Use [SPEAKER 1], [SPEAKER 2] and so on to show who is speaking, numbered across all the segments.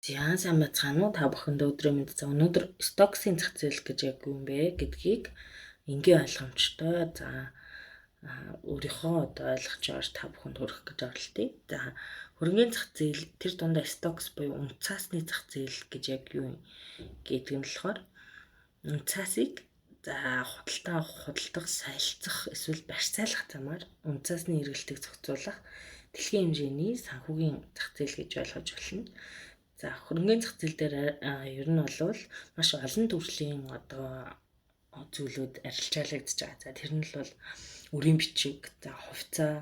[SPEAKER 1] За сайн байцгаана уу? Та бүхэнд өдрийн мэнд. За өнөөдөр стоксын зах зээл гэж яг юу юм бэ гэдгийг энгийн ойлгомжтой өөрийнхөө ойлгож байгаач та бүхэнд хүргэх гэж оролдъё. За хөрөнгөний зах зээл тэр дундаа стокс буюу үнэ цаасны зах зээл гэж яг юу юм гэдэг нь болохоор үнэ цаасыг худалдаа авах, худалдах, солилцох эсвэл барьцаалах замаар үнэ цаасны эргэлтийг зохицуулах дэлхийн хэмжээний санхүүгийн зах зээл гэж ойлгож болно. За хөрөнгөний зах зээл дээр ер нь бол маш олон төрлийн зүйлүүд арилжаалагдж байгаа. За тэр нь бол үрийн бичиг, за хувьцаа,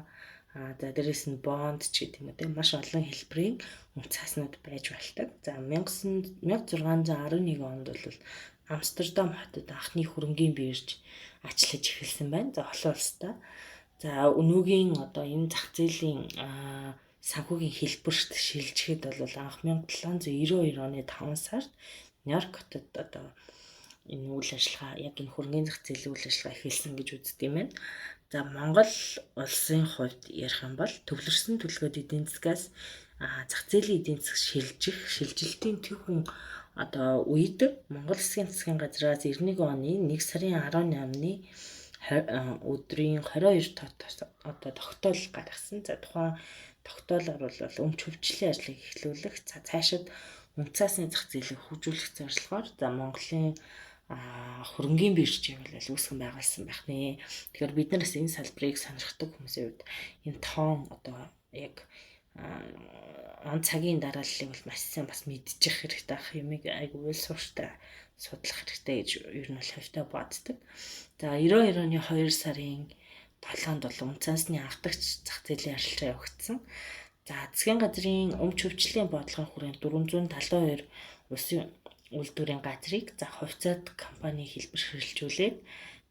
[SPEAKER 1] за дээрэс нь бонд ч гэдэг юм уу тийм маш олон хэлбэрийн үнэ цааснууд байж болдог. За 1611 онд бол Амстердам хотод анхны хөрөнгөний бирж ажиллаж эхэлсэн байна. За олон улстай. За өнөөгийн энэ зах зээлийн санхүүгийн хэлбэрт шилжихэд бол анх 1792 оны 5 сард Нью-Йорк хотод энэ үйл ажиллагаа яг энэ хөрөнгөний зах зээлийн үйл ажиллагаа эхэлсэн гэж үздэг юм байна. За Монгол улсын хувьд ярих юм бол төвлөрсөн төлөвлөгөөд эдийн засгаас зах зээлийн эдийн засаг шилжилтийн түүхэн үед Монгол засгийн газраас 91 оны 1 сарын 18-ны өдрийн 22 тогтоол гаргасан. За тухайн тогтоолоор бол өмч хөвчлөлийн ажлыг эхлүүлэх, цаашид үнэ цаасны зах зээлийг хөгжүүлэх зорилгоор Монголын хөрөнгөний биржийг бол үүсгэн байгуулсан байх нэ. Тэгэхээр бид нараас энэ салбарыг сонирхдаг хүмүүсийн хувьд энэ тоон яг он цагийн дарааллыг бол маш сайн бас мэдчих хэрэгтэй ах юмыг айгүй суурьтай судлах хэрэгтэй гэж ер нь бол хувьтай боддог. За 92 оны 2 сарын 7-нд бол үнэ цаасны авдагч зах зээлийн арилжаа явагдсан. За засгийн газрын өмч хөвчлийн бодлогын хүрээнд 472 улсын үйлдвэрийн газрыг хувьцаат компани хэлбэр хэрэгжүүлээд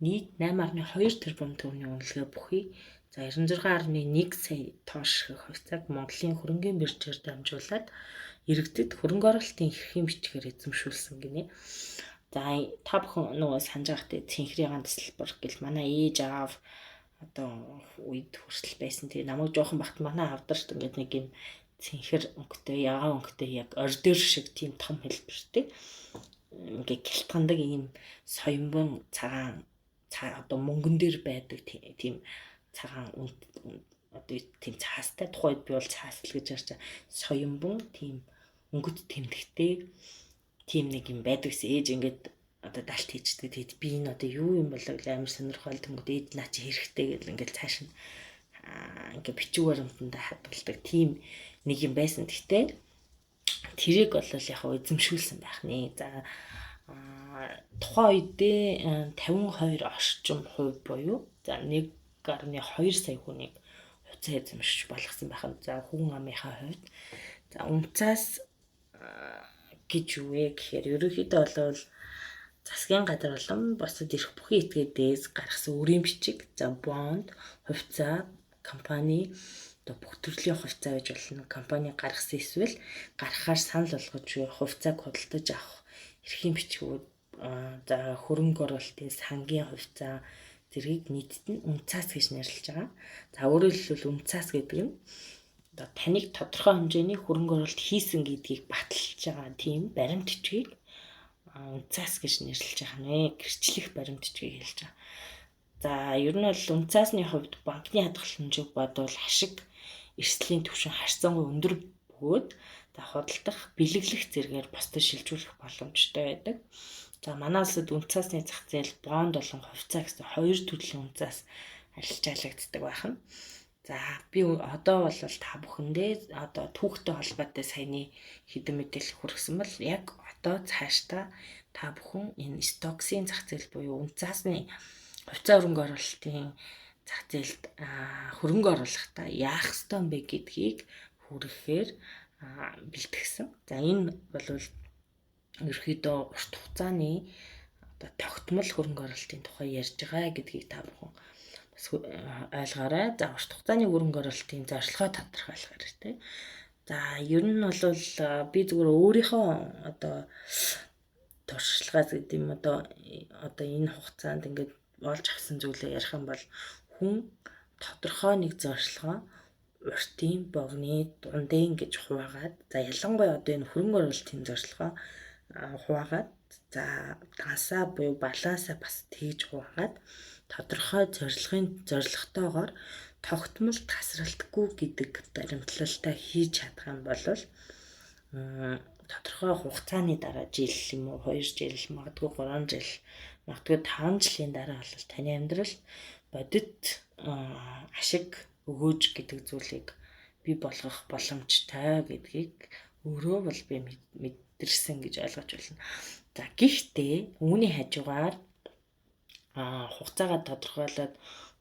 [SPEAKER 1] нийт 8.2 тэрбум төгрөгийн үнэлгээ бүхий 96.1 сая тонн шиг хувьцааг Монголын хөрөнгөний биржээр дамжуулаад иргэдэд хөрөнгө оруулалтын эрхийн бичгээр эзэмшүүлсэн гинэ. За та бүхэн нөгөө санаж байгаатай цэнхрийн тасалбар гэл манай ээж аав үед хүртэл байсан. Тэгээ намайг жоохон багт манай авдарт ингээд нэг юм цэнхэр өнгөтэй, ягаан өнгөтэй яг ордер шиг тийм том хэлбэртэй. Ингээд гэлтгандаг ийм соёмбон цагаан мөнгөн дээр байдаг тийм цагаан тийм цаастай. Тухайд би бол цаас л гэж ярьж байгаа. Соёмбон тийм өнгөт тэмдэгтэй тийм нэг юм байдаг гэсэн. Ээж ингээд далт хийждэг. Тэгэд би энэ юу юм бол амар сонирхол тэнгууд ээж наа чи хэрэгтэй гэл ингээд цааш нь ингээд бичиг баримтанд хадгалдаг тийм нэг юм байсан. Гэхдээ тэрийг бол яг эзэмшүүлсэн байх нэ. За тухайн үедээ 52 орчим хувь буюу 1.2 сая хүнийг хувьцаа эзэмшиж болгосон байх. За хүн амынхаа хувьд за үнэ цаас гэж юу вэ гэхээр ерөнхийдөө бол засгийн газар болон бусад эрх бүхий этгээдээс гаргасан үрийн бичиг, за бонд, хувьцаа, компани бүх төрлийн хувьцаа гэж болно. Компани гаргасан эсвэл гаргахаар санал болгож хувьцааг худалдаж авах эрхийн бичгүүд, за хөрөнгө оруулалтын сангийн хувьцаа зэргийг нийтэд нь үнэ цаас гэж нэрлэж байгаа. За өөрөөр хэлбэл үнэ цаас гэдэг нь таныг тодорхой хэмжээний хөрөнгө оруулалт хийсэн гэдгийг баталж байгаа тийм баримт бичгийг үнэ цаас гэж нэрлэж байгаа нэ. Гэрчлэх баримт бичгийг хэлж байгаа. За ер нь бол үнэ цаасны хувьд банкны хадгаламжийг бодвол ашиг эрсдлийн түвшин харьцангуй өндөр бөгөөд худалдах, бэлэглэх зэргээр бусдад шилжүүлэх боломжтой байдаг. За манай улсад үнэ цаасны зах зээл бонд болон хувьцаа гэсэн хоёр төрлийн үнэ цаас арилжаалагддаг байна. За би одоо бол та бүхэндээ түүхтэй холбоотой саяны хэдэн мэдээлэл хүргэсэн бол яг одоо цаашдаа та бүхэн энэ стоксын зах зээл буюу үнэ цаасны хувьцаа хөрөнгө оруулалтын зах зээлд хөрөнгө оруулахдаа яах ёстой юм бэ гэдгийг хүргэхээр бэлтгэсэн. За энэ бол ерөөхдөө урт хугацааны тогтмол хөрөнгө оруулалтын тухай ярьж байгаа гэдгийг та бүхэн бас ойлгоорой. За урт хугацааны хөрөнгө оруулалтын зорилгоо тодорхойлох хэрэгтэй. За ер нь бол би зүгээр өөрийнхөө туршлагаас гэдэг юм энэ хугацаанд ингээд олж авсан зүйлээ ярих юм бол хүн тодорхой нэг зорилгоо уртын, богны, дундын гэж хуваагаад за ялангуяа одоо энэ хөрөнгө оруулалтын зорилгоо хуваагаад за дансаа буюу балансаа бас тэгж хуваагаад тодорхой зорилготойгоор тогтмол тасралтгүй гэдэг баримтлалтай хийж чадах юм бол тодорхой хугацааны дараа жил юм уу 2 жил магадгүй 3 жил магадгүй 5 жилийн дараа бол таны амьдралд бодит ашиг өгөөж гэдэг зүйлийг бий болгох боломжтой гэдгийг өөрөө бол би мэдэрсэн гэж ойлгож байна. За гэхдээ үүний хажуугаар хугацаагаа тодорхойлоод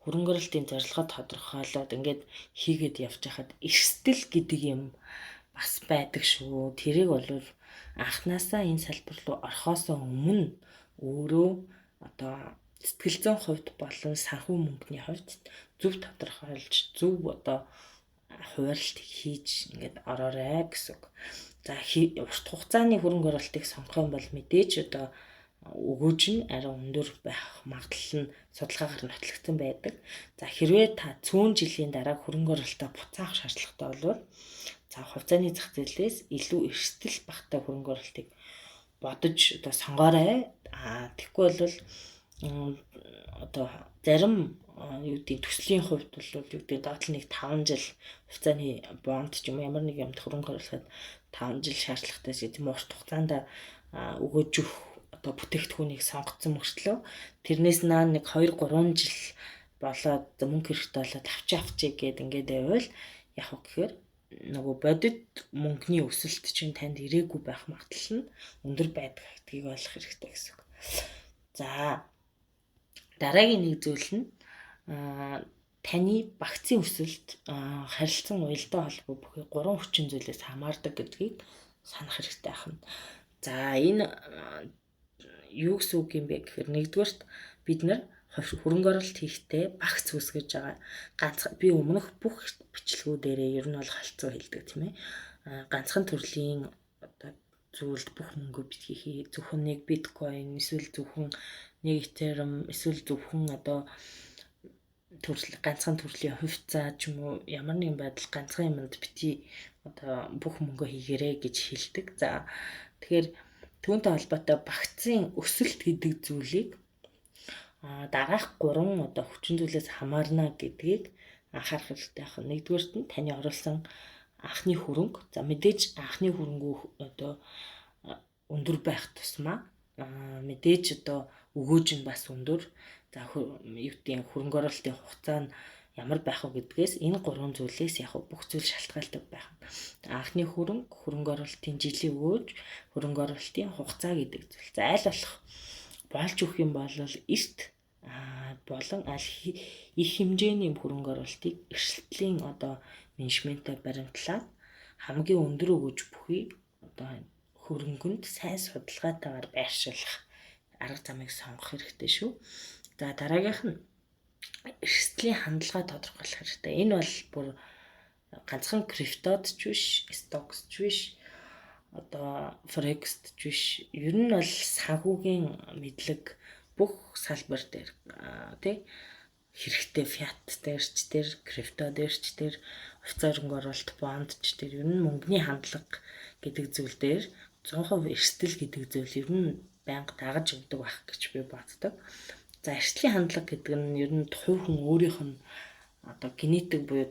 [SPEAKER 1] хөрөнгө оруулалтын зорилгоо тодорхойлоод ингээд хийгээд явж хахад эрсдэл гэдэг юм бас байдаг шүү. Тэрийг бол анханасаа энэ салбар руу орохоос өмнө өөрөө одоо сэтгэл зүйн хувьд болон санхүү мөнгөний хувьд зөв тодорхойлж зөв одоо хуваарлт хийж ингээд ороорой гэсэн үг. За урт хугацааны хөрөнгө оруулалтыг сонгох юм бол мэдээж одоо өгөөж нь арай өндөр байх магадлал нь судалгаагаар нотлогдсон байдаг. За хэрвээ та цөөн жилийн дараа хөрөнгө оруулалтаа буцаах шаардлагатай бол за хувьцааны зах зээлээс илүү эрсдэл багтай хөрөнгө оруулалтыг бодож одоо сонгоорой. Тэгэхгүй бол одоо зарим юу гэдэг төслийн хувьд бол юу гэдэг доотлол нэг 5 жил хувьцааны бонд ч юм уу ямар нэг юмд хөрөнгө оруулахад 5 жил шаардлагатай гэдэг юм урт хугацаанд өгөөж өгөх одоо бүтээгдэхүүнийг сонгоцсон мөртлөө тэрнээс нэг 2 3 жил болоод мөнгө хэрэгтэй болоод авчи гэд ингээд байвал яг уу гэхээр нөгөө бодит мөнгөний өсөлт чинь танд ирээгүй байх магадлал нь өндөр байдаг гэдгийг ойлгох хэрэгтэй гэсэн үг. За дараагийн нэг зүйл нь таны багцын өсөлт харилцан уялдаа холбоо бүхий 3 хүчин зүйлээс хамаардаг гэдгийг санах хэрэгтэй байна. За энэ юу гэсэн үг юм бэ гэхээр нэгдүгээрт бид нар хөрөнгө оруулалт хийхдээ багц үүсгэж байгаа. Ганцхан би өмнөх бүх бичлэгүүдээрээ ер нь бол халцуу хэлдэг тийм ээ. Ганцхан төрлийн одоо зүйлд бүх мөнгөө битгий зөвхөн нэг биткойн эсвэл зөвхөн нэг этерем эсвэл зөвхөн одоо ганцхан төрлийн хувьцаа ч юм уу ямар нэгэн байдал ганцхан юмд бити одоо бүх мөнгөө хийгэрэй гэж хэлдэг. За тэгэхээр түүнтэй холбоотой багцын өсөлт гэдэг зүйлийг дараах 3 одоо хүчин зүйлээс хамаарна гэдгийг анхаарах хэрэгтэй байна. Нэгдүгээрт нь таны оруулсан анхны хөрөнгө. За мэдээж анхны хөрөнгөө одоо өндөр байх тусмаа мэдээж одоо өгөөж нь бас өндөр. За юу гэдэг хөрөнгө оруулалтын хугацаа нь ямар байх вэ гэдгээс энэ 3 зүйлээс яг бүх зүйл шалтгаалдаг байх. Анхны хөрөнгө, хөрөнгө оруулалтын жилийн өгөөж, хөрөнгө оруулалтын хугацаа гэдэг зүйл. За аль болох болж өгөх юм бол эрт болон аль их хэмжээний хөрөнгө оруулалтыг эрсдлийн одоо менежменттэй баримтлаад хамгийн өндөр өгөөж бүхий одоо хөрөнгөнд сайн судалгаатайгаар байршуулах арга замыг сонгох хэрэгтэй шүү. За дараагийнх нь эрсдлийн хандлага тодорхойлох хэрэгтэй. Энэ бол бүр ганцхан криптод ч биш, стокс ч биш, одоо форекст ч биш. Ер нь бол санхүүгийн мэдлэг бүх салбар дээр тий хэрэгтэй фиат дээрч тэр крипто дээрч тэр хувьцаа хөрөнгө оруулалт бонд ч тэр ер нь мөнгөний хандлага гэдэг зүйл дээр 100% эрсдэл гэдэг зүйл ер нь байнга дагаж өгдөг байх гэж би боддог. За эрсдлийн хандлага гэдэг нь ер нь хувь хүн өөрийнх нь одоо генетик буюу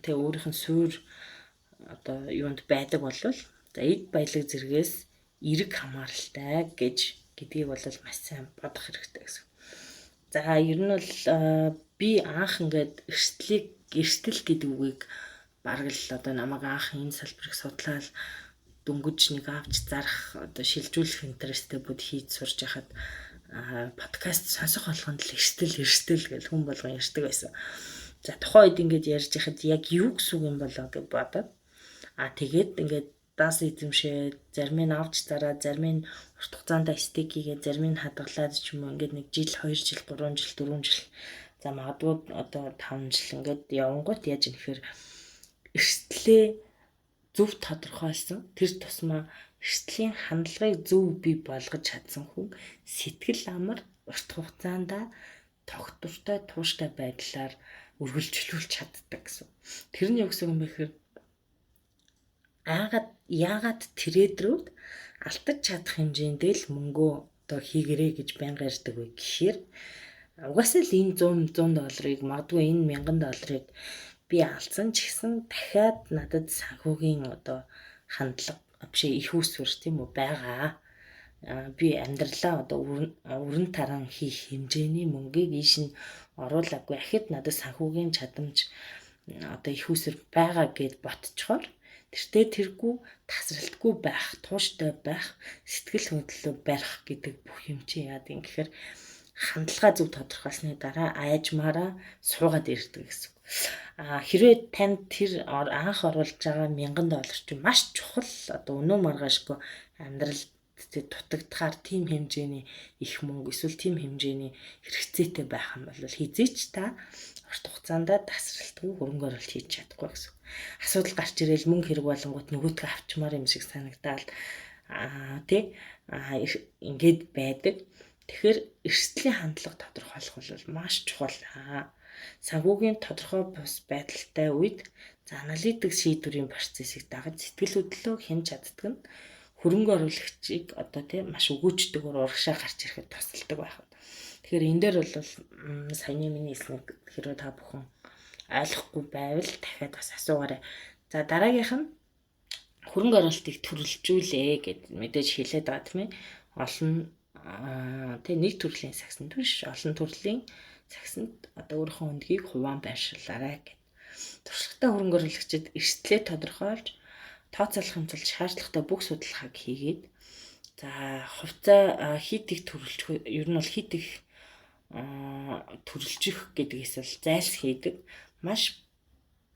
[SPEAKER 1] тэг өөрийнх нь суур одоо юунд байдаг болвол за эд баялаг зэргээс эрэг хамааралтай гэдгийг бол маш сайн бодох хэрэгтэй гэсэн. За ер нь бол би анх ингээд эрсдэл гэдэг үгийг бараг л одоо намайг анх энэ салбарыг судлаад дөнгөж нэг авч зарах одоо шилжүүлэх интересттэй bod хийж сурж байхад подкаст сонсох болгонд л эрсдэл гэж хүн болгон ярьдаг байсан. За тухайн үед ингээд ярьж байхад яг юу гэсэн үг юм болоо гэж бодоод тэгээд ингээд даас эзэмшээ зарим нь авч зараа зарим нь урт хугацаанд стейк хийгээд зарим нь хадгалаад ч юм уу ингээд нэг жил 2 жил 3 жил 4 жил за магадгүй одоо 5 жил ингээд явангуут яаж юм гэхээр эрсдлээ зөв тодорхойлсон тэр тусмаа эрсдлийн хандлагыг зөв бий болгож чадсан хүн сэтгэл амар урт хугацаанд тогтвортой тууштай байдлаар үргэлжлүүлж чаддаг гэсэн. Тэр нь юу гэсэн юм бэ гэхээр яагаад трейдерүүд алдаж чадах хэмжээндээ л мөнгөө одоо хийгэрээ гэж байнга ярьдаг вэ гэхээр угаасаа л энэ $100 магадгүй энэ $1000 би алдсан ч гэсэн дахиад надад санхүүгийн одоо хандлага биш их усвэр тийм үү байгаа. Би амьдралаа одоо өрн таран хийх хэмжээний мөнгийг ийш нь оруулаагүй ахид надад санхүүгийн чадамж одоо их усвэр байгаа гэд ботцохоор тэртээ тэргүй тасралтгүй байх, тууштай байх, сэтгэл хөдлөлөө барих гэдэг бүх юм чи яад юм гэхээр хандлага зөв тодорхойлсны дараа айжмаараа суугаад ирдэг гэсэн. Хэрвээ танд тэр анх оруулж байгаа $1000 чинь маш чухал одоо өнөө маргаашгүй амьдралд дутагдахаар тийм хэмжээний их мөнгө эсвэл тийм хэмжээний хэрэгцээтэй байх юм бол хизээч та урт хугацаанд тасралтгүй хөрөнгө оруулалт хийж чадахгүй гэсэн. Асуудал гарч ирэл мөнгө хэрэг болонгууд нөгөөтгөө авчмаар юм шиг санагдаад ингээд байдаг. Тэгэхээр эрсдлийн хандлага тодорхойлох бол маш чухал. Санхүүгийн тодорхой бус байдалтай үед аналитик шийдвэрийн процессыг дагаж сэтгэл хөдлөлөө хянаж чаддаг нь хөрөнгө оруулагчийг одоо маш өгөөжтэйгээр урагшаа гарч ирэхэд тусалдаг байх. Тэгэхээр энэ дээр бол саяны миний хэлсэн хэрвээ та бүхэн ойлгохгүй байвал дахиад бас асуугаарай. За дараагийнх нь хөрөнгө оруулалтыг төрөлжүүлээ гэд мэдээж хэлээд байгаа тийм ээ. Олон нэг төрлийн сагсанд биш олон төрлийн сагсанд одоо өөрийнхөө өндгийг хуваан байршуулаарай гэд. Туршлагатай хөрөнгө оруулагчид эрсдлээ тодорхойлж тооцоолохын тулд шаардлагатай бүх судалгааг хийгээд за хувьцаа хит их төрөлжих ер нь бол хит их төрөлжих гэдгээс бол зайлс хийдэг маш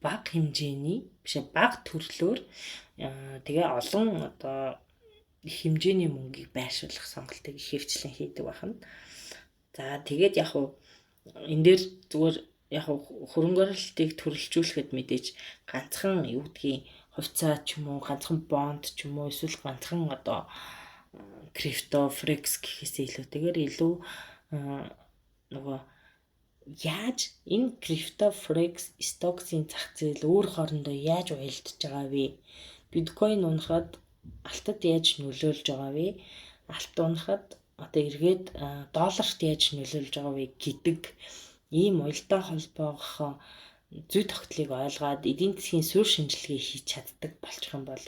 [SPEAKER 1] бага хэмжээний биш бага төрлөөр тэгээ олон одоо хэмжээний мөнгийг байршуулах сонголтыг их хвчлэн хийдэг байна. За тэгээд яг уу энэ дээр зүгээр яг хөрөнгө оруулалтыг төрөлжүүлэхэд мэдээж ганцхан юу гэдгийг хувьцаа ч юм уу ганцхан бонд ч юм уу эсвэл ганцхан одоо крипто форекс гэхээсээ илүүтэйгээр илүү нөгөө яаж энэ крипто форекс стоксын зах зээл өөр хоорондоо яаж уялдаж байгаа вэ? Биткойн унахад алтад яаж нөлөөлж байгаа вэ? Алт унахад одоо эргээд долларт яаж нөлөөлж байгаа вэ гэдэг ийм уялдаа холбоогоо зүй тогтлыг ойлгоод эдийн засгийн суурь шинжилгээ хийж чаддаг болчих юм бол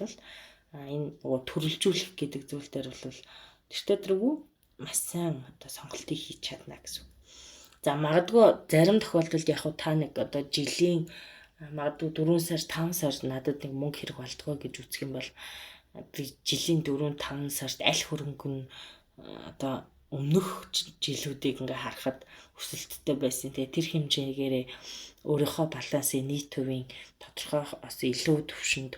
[SPEAKER 1] энэ төрөлжүүлэх гэдэг зүйл дээр бол тэртээ тэргүй маш сайн одоо сонголтыг хийж чадна гэсэн. За магадгүй зарим тохиолдолд яг та нэг одоо жилийн магадгүй 4 сар 5 сар надад нэг мөнгө хэрэг болдгоо гэж үзэх юм бол жилийн 4-5 сард аль хөрөнгө нь одоо өмнөх жилүүдийг ингээ харахад өсөлттэй байсан. Тэгээ тэр хэмжээгээрээ өөрийнхөө балансын нийт хувийн тодорхой бас илүү төвшөнд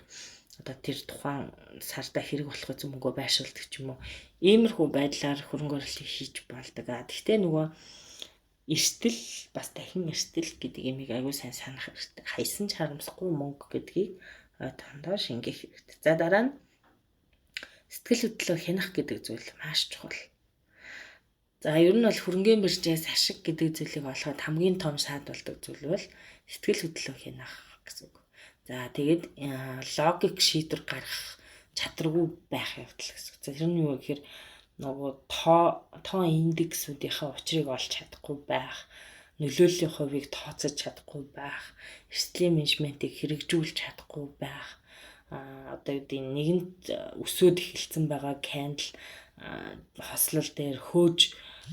[SPEAKER 1] одоо тэр тухайн сарда хэрэг болох зүмгөө байршуулдаг ч юм уу. Иймэрхүү байдлаар хөрөнгө оруулалтыг хийж болдог. Гэхдээ нөгөө эрсдэл бас дахин эрсдэл гэдэг имийг аягүй сайн санах хэрэгтэй. Хайсан ч харамсахгүй мөнгө гэдгийг тондоо шингэх хэрэгтэй. За дараа нь сэтгэл хөдлөлөө хянах гэдэг зүйл маш чухал. За ер нь бол хөрөнгөний биржээс ашиг гэдэг зүйлийг олоход хамгийн том шаад болдог зүйл бол сэтгэл хөдлөлөө хянах гэсэн үг. За тэгээд логик шийдвэр гаргах чадваргүй байх явдал гэсэн. Тэр нь юу гэхээр нөгөө тоо индексүүдийнхаа учрыг олж чадахгүй байх, нөлөөллийн хувийг тооцож чадахгүй байх, эрсдлийн менежментийг хэрэгжүүлж чадахгүй байх. Одоо үүдийн нэгэнт өсөөд эхэлсэн байгаа candle хослол дээр хөөж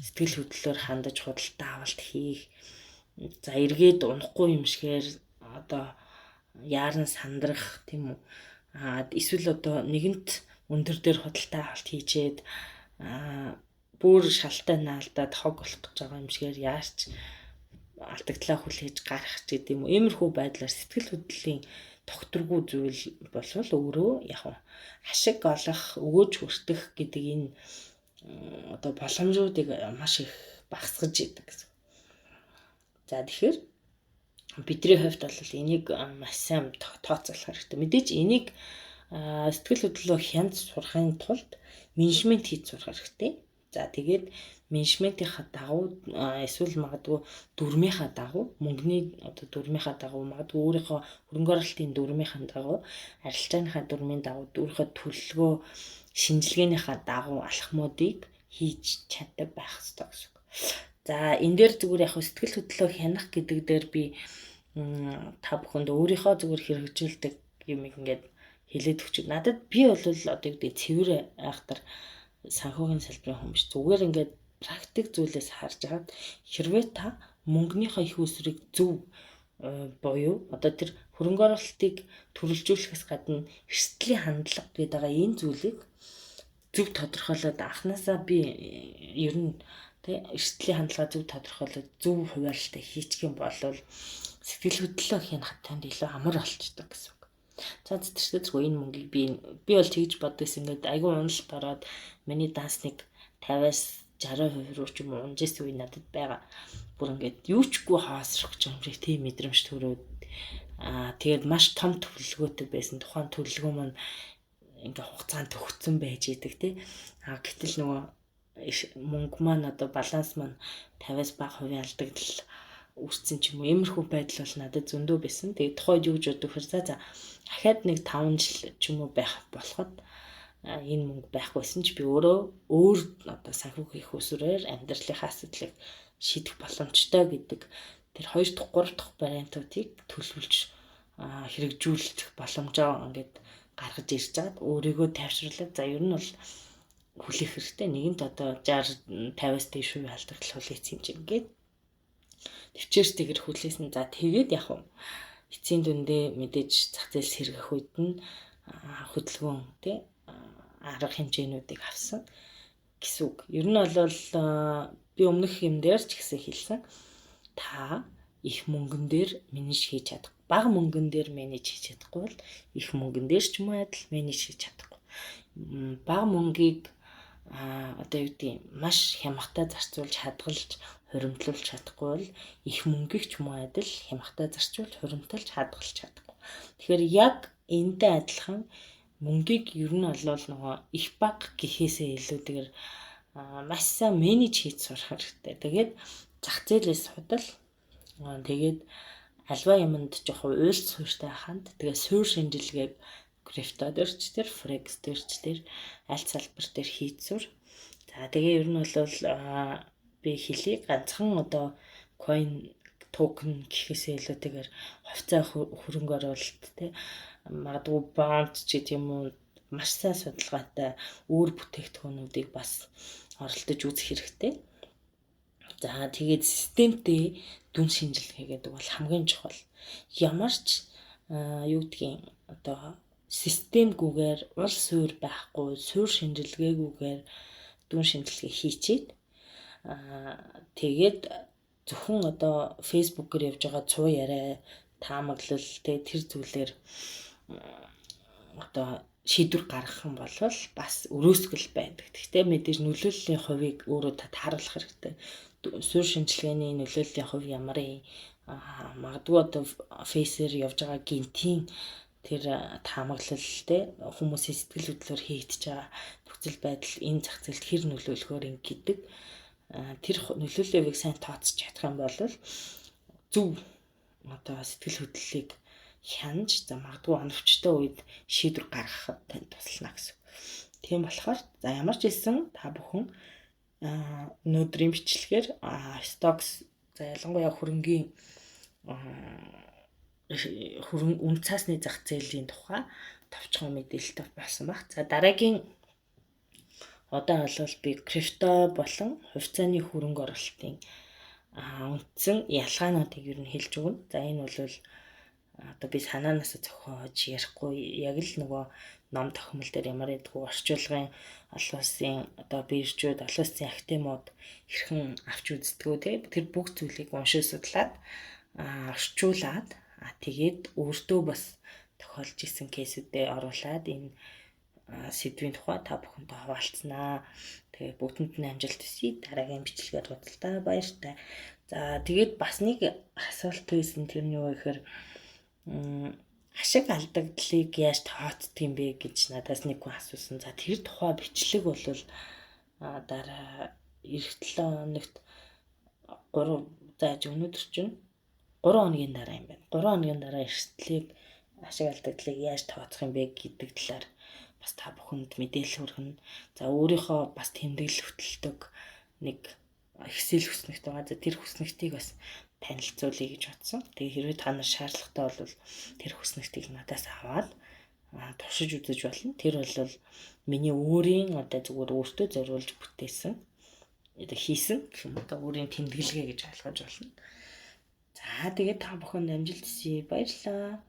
[SPEAKER 1] сэтгэл хөдлөлөөр хандаж худалдаа авалт хийх. За эргээд унахгүй юм шигээр одоо яаран сандрах тийм үү. Эсвэл одоо нэгэнт өндөр дээр худалдаа авалт хийчээд бүр шалтай наалдаад хог болох гэж байгаа юм шигээр яарч алдагдлаа хүлээж гарах ч гэдэм үү. Иймэрхүү байдлаар сэтгэл хөдлөлийн тогтворгүй зүйл болвол өөрөө яг ашиг олох, өгөөж хүртэх гэдэг энэ одоо боломжуудыг маш их багасгаж идэг гэсэн. За тэгэхээр бидний хувьд бол энийг маш сайн тооцоолох хэрэгтэй. Мэдээж энийг сэтгэл хөдлөлөө хянаж сурахын тулд менежмент хийж сурах хэрэгтэй. За тэгээд менежментийнхаа дагуу эсвэл магадгүй дүрмийнхаа дагуу мөнгөний одоо дүрмийнхаа дагуу магадгүй өөрийнхөө хөрөнгө оруулалтын дүрмийнхаа дагуу арилжааныхаа дүрмийн дагуу өөрийнхөө төлөвлөгөө шинжилгээнийхаа дагуу алхмуудыг хийж чаддаг байх хэрэгтэй гэсэн үг. За энэ дээр зүгээр яг сэтгэл хөдлөлөө хянах гэдэг дээр би та бүхэнд өөрийнхөө зүгээр хэрэгжүүлдэг юм ингээд хэлээд өгч. Надад би бол одоо юу гэдэг цэвэр айхтар санхүүгийн салбарын хүн биш. Зүгээр ингээд практик зүйлээс харж агаад хэрвээ та мөнгөнийхөө их усрыг зөв буюу одоо тэр хөрөнгө оруулалтыг төрөлжүүлэхээс гадна эрсдлийн хандлага гэдэг байгаа энэ зүйлийг зөв тодорхойлоод анханасаа би ер нь тэ эрсдлийн хандлага зөв тодорхойлоод зөв хуваарлалтаа хийчих юм бол сэтгэл хөдлөлөө хянахад танд илүү амар болчихдог гэсэн үг. За зэрэгтэй энэ мөнгийг би бол тэгж боддогс ингээд айгүй уналт ороод миний дансныг 50-аас 60% руу ч юм уу унжсэн үе надад байгаа. Бүр ингээд юу чгүй хаосрох гэж юм шиг тийм мэдрэмж төрөөд тэгээд маш том төлөвлөгөөтэй байсан. Тухайн төлөвлөгөө маань ингээ хугацаанд төгссөн байж идэг тий. Гэтэл нөгөө мөнгө маань одоо баланс маань 50-аас бага хувийн алдагдал үүссэн ч юм уу. Иймэрхүү байдал бол надад зөндөө байсан. Тэгээд тухайд юу гэж боддог вэ? За дахиад нэг 5 жил ч юм уу байх болоход энэ мөнгө байхгүйсэн ч би өөрөө өөр одоо санхүүгийн их усрээр амьдралынхаа асуудлыг шийдэх боломжтой гэдэг тэр 2 дахь 3 дахь вариантуудыг төлөвлөж хэрэгжүүлэх боломжоо ингээд гаргаж ирж чад өөрийгөө тайвшруулаад за ер нь бол хүлээх хэрэгтэй. Нэгэнт одоо 60 50-аас дээш хувийн алдагдал хүлээсэн юм чинь ингээд төвчээрстэйгэр хүлээсэн. За тэгээд яг юм эцсийн дүндээ мэдээж зах зээлс хэрэгэх үед нь хөдөлгөөн тий арга хэмжээнүүдийг авсан гэсэн үг. Ер нь бол би өмнөх юм дээр ч гэсэн хэлсэн. Та их мөнгөн дээр менеж хийж чадах. Бага мөнгөн дээр менеж хийж чадахгүй бол их мөнгөн дээр ч юм уу адил менеж хийж чадахгүй. Бага мөнгийг одоо юу гэдэг маш хямгтай зарцуулж хадгалж хуримтлуулж чадахгүй бол их мөнгийг ч юм уу адил хямгтай зарцуулж хуримтлуулж хадгалж чадахгүй. Тэгэхээр яг энэтэй адилхан мөнгийг ер нь бол нөгөө их бага гэхээсээ илүүтэйгээр маш сайн менеж хийж сурах хэрэгтэй. Тэгээд зах зээлээс судал тэгээд альва юмд жоохон уйлж суурьтай ханд тэгээд суур шинжилгээг крипто дээрч тэр форекс дээрч тэр аль салбар дээр хийж сур. За тэгээ ер нь бол би хэлий ганцхан одоо coin токен гэхээсээ илүүтэйгээр хувьцаа хөрөнгө оруулалт тий магадгүй бонд ч гэдэм юм уу маш сайн судалгаатай өөр бүтээгдэхүүнүүдийг бас оролдож үзэх хэрэгтэй. За тэгээд системтэй дүн шинжилгээ гэдэг бол хамгийн чухал. Ямар ч юу гэдгийг одоо системгүйгээр ур суурь байхгүй суурь шинжилгээгүйгээр дүн шинжилгээ хийчихэд тэгээд зөвхөн одоо фэйсбүүкээр явж байгаа цуу яриа таамаглал тэр зүйлээр одоо шийдвэр гаргах юм бол бас өрөөсгөл байдаг. Гэхдээ мэдээж нөлөөллийн хувийг өөрөө тааруулах хэрэгтэй. Суурь шинжилгээний нөлөөллийн хувь ямар юм магадгүй одоо фейсээр явж байгаа гинтийн тэр таамаглал те хүмүүсийн сэтгэл хөдлөлөөр хийгдэж байгаа нөхцөл байдал энэ зах зээлд хэр нөлөөлөхөөр ингэдэг тэр нөлөөллийг сайн тооцож чадах юм бол зөв одоо сэтгэл хөдлөлийг хянаж за магадгүй оновчтой үед шийдвэр гаргахад танд туслана гэсэн. Тийм болохоор за ямар ч хэлсэн та бүхэн өнөөдрийн бичлэгээр стокс за ялангуяа хөрөнгийн үн цаасны зах зээлийн тухай товчхон мэдээлэлтэй болсон баг. За дараагийн одоо бол би крипто болон хувьцааны хөрөнгө оруулалтын үндсэн ялгаануудыг ер нь хэлж өгнө. За энэ бол одоо би санаанаас зохиож ярихгүй яг л нөгөө ном тохиомол дээр ямар гэдгүү орчуулгын олон улсын одоо биржүүд олон улсын актемууд хэрхэн авч үздэг үү тэр бүх зүйлийг уншиж судлаад орчуулад тэгээд өөртөө бас тохиолж исэн кейсүүдэд оруулаад энэ сэдвийн тухай та бүхэнтэй хуваалцсанаа. Тэгээд бүгдэнд нь амжилт хүсье. Дараагийн бичлэгээр уулзалтаа баяртай. За тэгээд бас нэг асуулт байсан тэр нь юу гэхээр ашиг алдагдлыг яаж тооцдог юм бэ гэж надаас нэг хүн асуусан. За тэр тухай бичлэг бол дараа эх 7 хоногт 3 зааж өнөөдөр чинь 3 хоногийн дараа юм байна. 3 хоногийн дараа эрсдлийг ашиг алдагдлыг яаж тооцох юм бэ гэдэг талаар бас та бүхэнд мэдээлэл хүргэнэ. За өөрийнхөө бас тэмдэглэл хөтэлдэг нэг Excel хүснэгт байгаа. За тэр хүснэгтийг бас танилцуулъя гэж бодсон. Тэгээ хэрвээ та нар шаардлагатай бол тэр хүснэгтийг надаас аваад туршиж үзэж болно. Тэр бол миний өөрийн одоо зүгээр өөртөө зориулж бүтээсэн хийсэн гэх юм одоо өөрийн тэмдэглэгээ гэж ойлгож болно. За тэгээд та бүхэнд амжилт хүсье. Баярлалаа.